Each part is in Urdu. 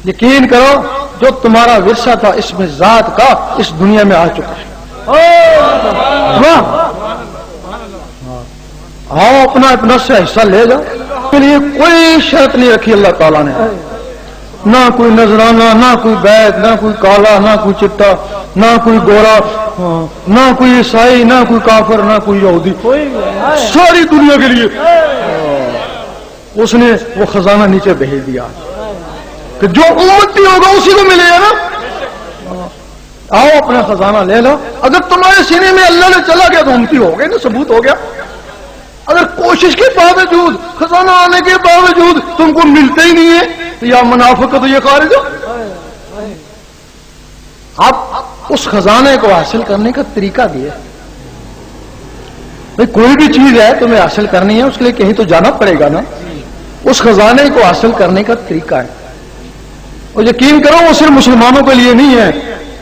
یقین کرو جو تمہارا ورثہ تھا اس میں ذات کا اس دنیا میں آ چکا ہے. آؤ اپنا اپنا سے حصہ لے جاؤ. کے لیے کوئی شرط نہیں رکھی اللہ تعالیٰ نے. نہ کوئی نذرانہ، نہ کوئی بیت، نہ کوئی کالا، نہ کوئی چٹا، نہ کوئی گورا، نہ کوئی عیسائی، نہ کوئی کافر، نہ کوئی یہودی. ساری دنیا کے لیے اس نے وہ خزانہ نیچے بھیج دیا کہ جو امتی ہوگا اسی کو ملے گا نا. آؤ اپنا خزانہ لے لو. اگر تمہارے سینے میں اللہ نے چلا گیا تو امتی ہو گئے نا، ثبوت ہو گیا. اگر کوشش کے باوجود، خزانہ آنے کے باوجود تم کو ملتا ہی نہیں ہے تو یا منافقت یہ خارج ہو. آپ اس خزانے کو حاصل کرنے کا طریقہ بھی ہے. کوئی بھی چیز ہے تمہیں حاصل کرنی ہے، اس کے لیے کہیں تو جانا پڑے گا نا. اس خزانے کو حاصل کرنے کا طریقہ ہے. اور یقین کرو وہ صرف مسلمانوں کے لیے نہیں ہے،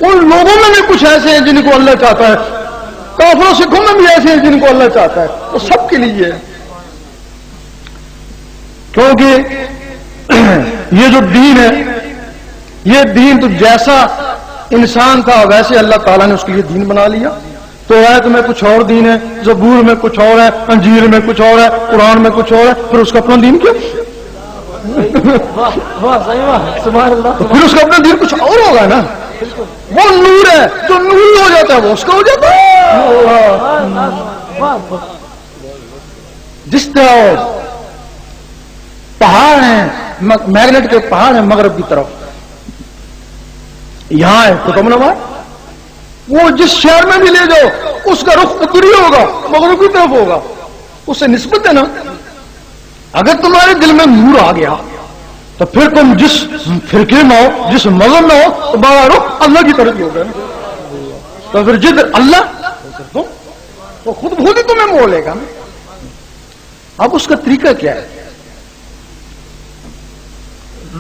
ان لوگوں میں بھی کچھ ایسے ہیں جن کو اللہ چاہتا ہے، کافروں سکھوں میں بھی ایسے ہیں جن کو اللہ چاہتا ہے. وہ سب کے لیے ہے. کیونکہ یہ جو دین ہے، یہ دین تو جیسا انسان تھا ویسے اللہ تعالیٰ نے اس کے لیے دین بنا لیا. تو آیت میں کچھ اور دین ہے، زبور میں کچھ اور ہے، انجیل میں کچھ اور ہے، قرآن میں کچھ اور ہے، پھر اس کا اپنا دین کیا؟ پھر اس کا اپنا دین کچھ اور ہوگا نا. وہ نور ہے، جو نور ہو جاتا ہے وہ اس کا ہو جاتا ہے. جس طرح پہاڑ ہیں، میگنیٹ کے پہاڑ ہیں مغرب کی طرف، یہاں ہے قطب نما، وہ جس شہر میں بھی لے جاؤ اس کا رخ اتری ہوگا، مغرب کی طرف ہوگا. اس سے نسبت ہے نا. اگر تمہارے دل میں نور آ گیا تو پھر تم جس فرقے میں ہو، جس مذہب میں ہو، تمہارا رخ اللہ کی طرف ہی ہوگا. تو پھر جدھر اللہ تو خود ہی تمہیں موہ لے گا. اب اس کا طریقہ کیا ہے؟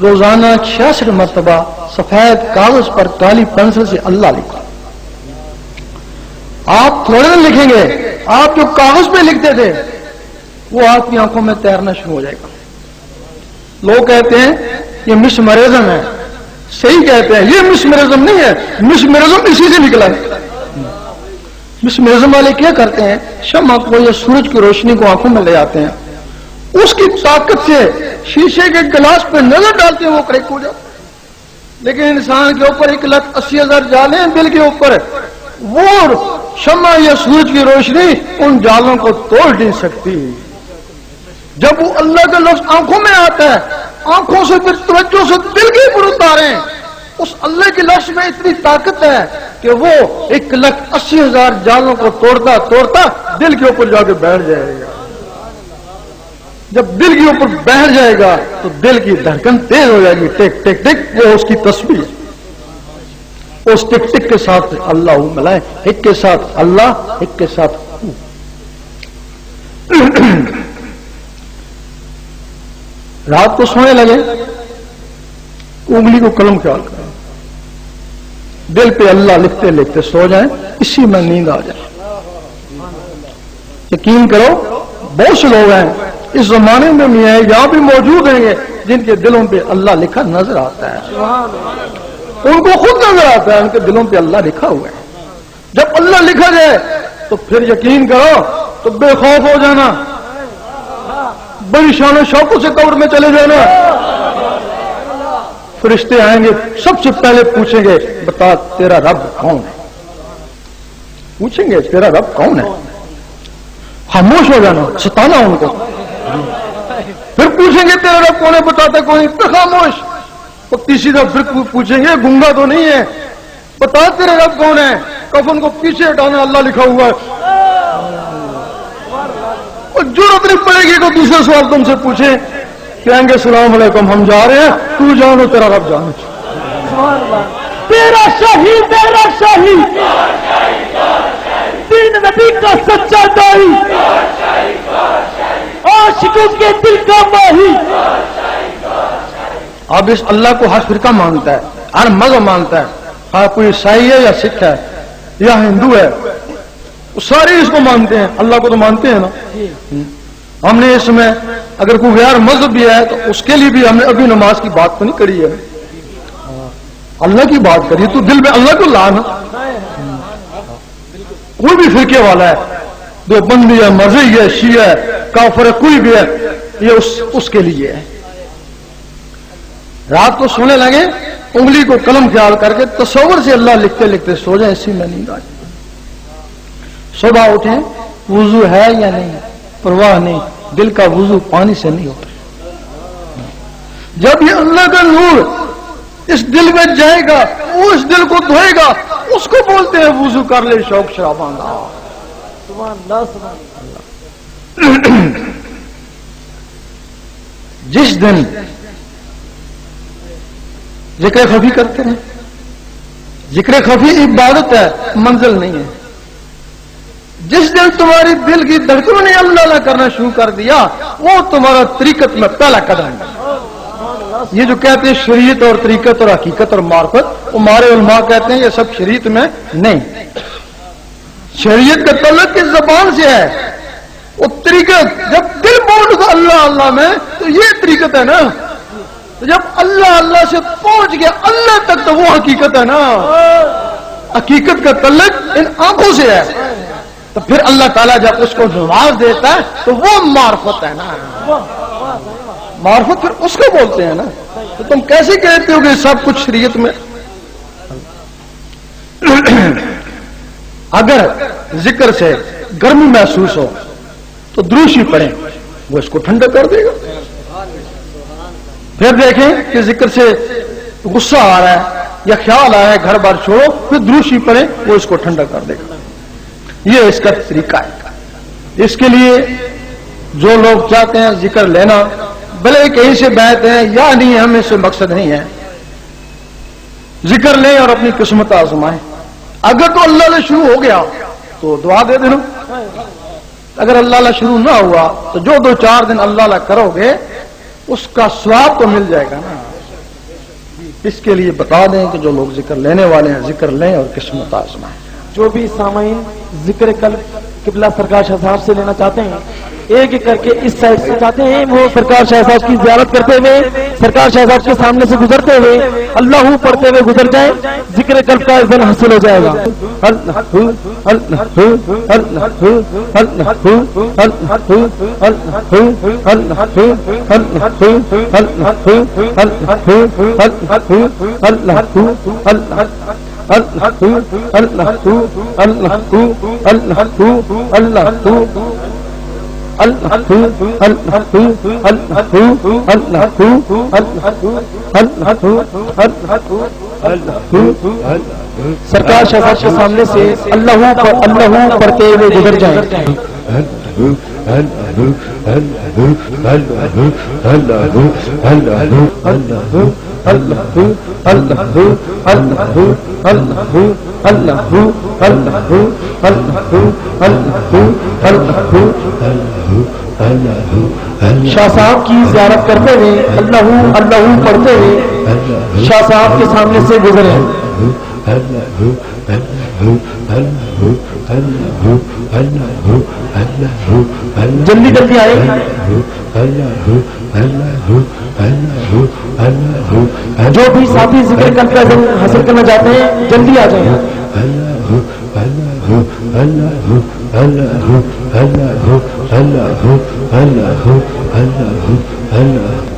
روزانہ 66 مرتبہ سفید کاغذ پر کالی پنسل سے اللہ لکھا. آپ تھوڑے دن لکھیں گے، آپ جو کاغذ پہ لکھتے تھے وہ آپ کی آنکھوں میں تیرنا شروع ہو جائے گا. لوگ کہتے ہیں یہ مسمرزم ہے. صحیح کہتے ہیں، یہ مسمرزم نہیں ہے، مسمرزم اسی سے نکلا ہے. مسمرزم والے کیا کرتے ہیں؟ شمع کو یا سورج کی روشنی کو آنکھوں میں لے آتے ہیں، اس کی طاقت سے شیشے کے گلاس پہ نظر ڈالتے ہیں، وہ کریک ہو جاتا. لیکن انسان کے اوپر 1,80,000 جالے ہیں دل کے اوپر، وہ شمع یا سورج کی روشنی ان جالوں کو توڑ نہیں سکتی. جب وہ اللہ کا لفظ آنکھوں میں آتا ہے، آنکھوں سے پھر توجہ سے دل کے اوپر اتاریں. اس اللہ کے لفظ میں اتنی طاقت ہے کہ وہ 1,80,000 جالوں کو توڑتا توڑتا دل کے اوپر جا کے بیٹھ جائے گا. جب دل کے اوپر بیٹھ جائے گا تو دل کی دھڑکن تیز ہو جائے گی، ٹک ٹک ٹک. وہ اس کی تسبیح، اس ٹک ٹک کے ساتھ اللہ ملائے، ایک کے ساتھ اللہ، ایک کے ساتھ رات کو سونے لگے، انگلی کو قلم خیال کریں، دل پہ اللہ لکھتے لکھتے سو جائیں، اسی میں نیند آ جائے. یقین کرو بہت سے لوگ ہیں اس زمانے میں بھی ہیں، یہاں بھی موجود ہیں گے جن کے دلوں پہ اللہ لکھا نظر آتا ہے. ان کو خود نظر آتا ہے ان کے دلوں پہ اللہ لکھا ہوا ہے. جب اللہ لکھا جائے تو پھر یقین کرو تو بے خوف ہو جانا، بڑی شان و شوقوں سے قبر میں چلے جانا. فرشتے آئیں گے، سب سے پہلے پوچھیں گے بتا تیرا رب کون ہے. پوچھیں گے تیرا رب کون ہے. خاموش ہو جانا، ستانا ان کو. پھر پوچھیں گے تیرا رب کون ہے، بتاتا کون ہے، پھر خاموش. تو تیسری دفعہ پھر پوچھیں گے گنگا تو نہیں ہے، بتا تیرا رب کون ہے. کفن کو پیچھے ہٹانا، اللہ لکھا ہوا ہے. ضرورت نہیں پڑے گی تو دوسرا سوال تم سے پوچھیں، کہیں گے السلام علیکم ہم جا رہے ہیں، تو جانو تیرا رب جانے. تیرا شاہی میرا شاہی، دین نبی کا سچا دائی، عاشقوں کے دل کا ماہی. اب اس اللہ کو ہر فرقہ مانتا ہے، ہر مذہب مانتا ہے، ہاں کوئی عیسائی ہے یا سکھ ہے یا ہندو ہے، سارے اس کو مانتے ہیں. اللہ کو تو مانتے ہیں نا. ہم نے اس میں اگر کوئی غیر مذہب بھی ہے تو اس کے لیے بھی ہم نے ابھی نماز کی بات تو نہیں کری ہے. اللہ کی بات کریے تو دل میں اللہ کو لانا. کوئی بھی فرقے والا ہے، جو بندی ہے، مذہبی ہے، شیعہ ہے، کافر ہے، کوئی بھی ہے، یہ اس کے لیے ہے. رات کو سونے لگے انگلی کو قلم خیال کر کے تصور سے اللہ لکھتے لکھتے سو جائیں، اسی میں نیند آ جائے. صبح اٹھیں وضو ہے یا نہیں پرواہ نہیں، دل کا وضو پانی سے نہیں ہوتا. جب یہ اللہ کا نور اس دل میں جائے گا وہ اس دل کو دھوئے گا، اس کو بولتے ہیں وضو کر لے شوق شراباندہ. سبحان اللہ سبحان اللہ. جس دن ذکر خفی کرتے ہیں، ذکر خفی عبادت ہے، منزل نہیں ہے. جس دن تمہاری دل کی دھڑکنوں نے اللہ اللہ کرنا شروع کر دیا، وہ تمہارا طریقت میں پہلا قدم ہے. یہ جو کہتے ہیں شریعت اور طریقت اور حقیقت اور معرفت، وہ ہمارے علماء کہتے ہیں یہ سب شریعت میں نہیں. شریعت کا تعلق کس زبان سے ہے؟ وہ طریقت. جب دل بول گا اللہ اللہ میں تو یہ طریقت ہے نا. تو جب اللہ اللہ سے پہنچ گیا اللہ تک تو وہ حقیقت ہے نا. حقیقت کا تعلق ان آنکھوں سے ہے. تو پھر اللہ تعالیٰ جب اس کو نماز دیتا ہے تو وہ معرفت ہے نا. معرفت پھر اس کو بولتے ہیں نا. تو تم کیسے کہتے ہو کہ سب کچھ شریعت میں؟ اگر ذکر سے گرمی محسوس ہو تو دروشی پڑھیں، وہ اس کو ٹھنڈا کر دے گا. پھر دیکھیں کہ ذکر سے غصہ آ رہا ہے یا خیال آ رہا ہے گھر بار چھوڑو، پھر دروشی پڑھیں، وہ اس کو ٹھنڈا کر دے گا. یہ اس کا طریقہ ہے. اس کے لیے جو لوگ چاہتے ہیں ذکر لینا، بھلے کہیں سے بیعت ہیں یا نہیں، ہمیں سے مقصد نہیں ہے. ذکر لیں اور اپنی قسمت آزمائیں. اگر تو اللہ اللہ شروع ہو گیا تو دعا دے دینا. اگر اللہ اللہ شروع نہ ہوا تو جو 2-4 دن اللہ اللہ کرو گے اس کا ثواب تو مل جائے گا نا. اس کے لیے بتا دیں کہ جو لوگ ذکر لینے والے ہیں ذکر لیں اور قسمت آزمائیں. جو بھی سامعین ذکر قلب قبلہ سرکار شاہ صاحب سے لینا چاہتے ہیں، ایک ایک کر کے اس سائڈ سے چاہتے ہیں وہ سرکار شاہ صاحب کی زیارت کرتے ہوئے سرکار شاہ صاحب کے سامنے سے گزرتے ہوئے اللہ پڑھتے ہوئے گزر جائیں، ذکر قلب کا اذن حاصل ہو جائے گا. سرکار شاہ صاحب کے سامنے سے اللہ پڑھتے ہوئے گزر جائیں. شاہ صاحب کی زیارت کرتے ہوئے اللہ پڑھتے ہوئے شاہ صاحب کے سامنے سے گزرے. جلدی جلدی آئے. جو بھی ساتھی ذکر قلب کا اذن حاصل کرنا چاہتے ہیں جلدی آ جائیں. اللہ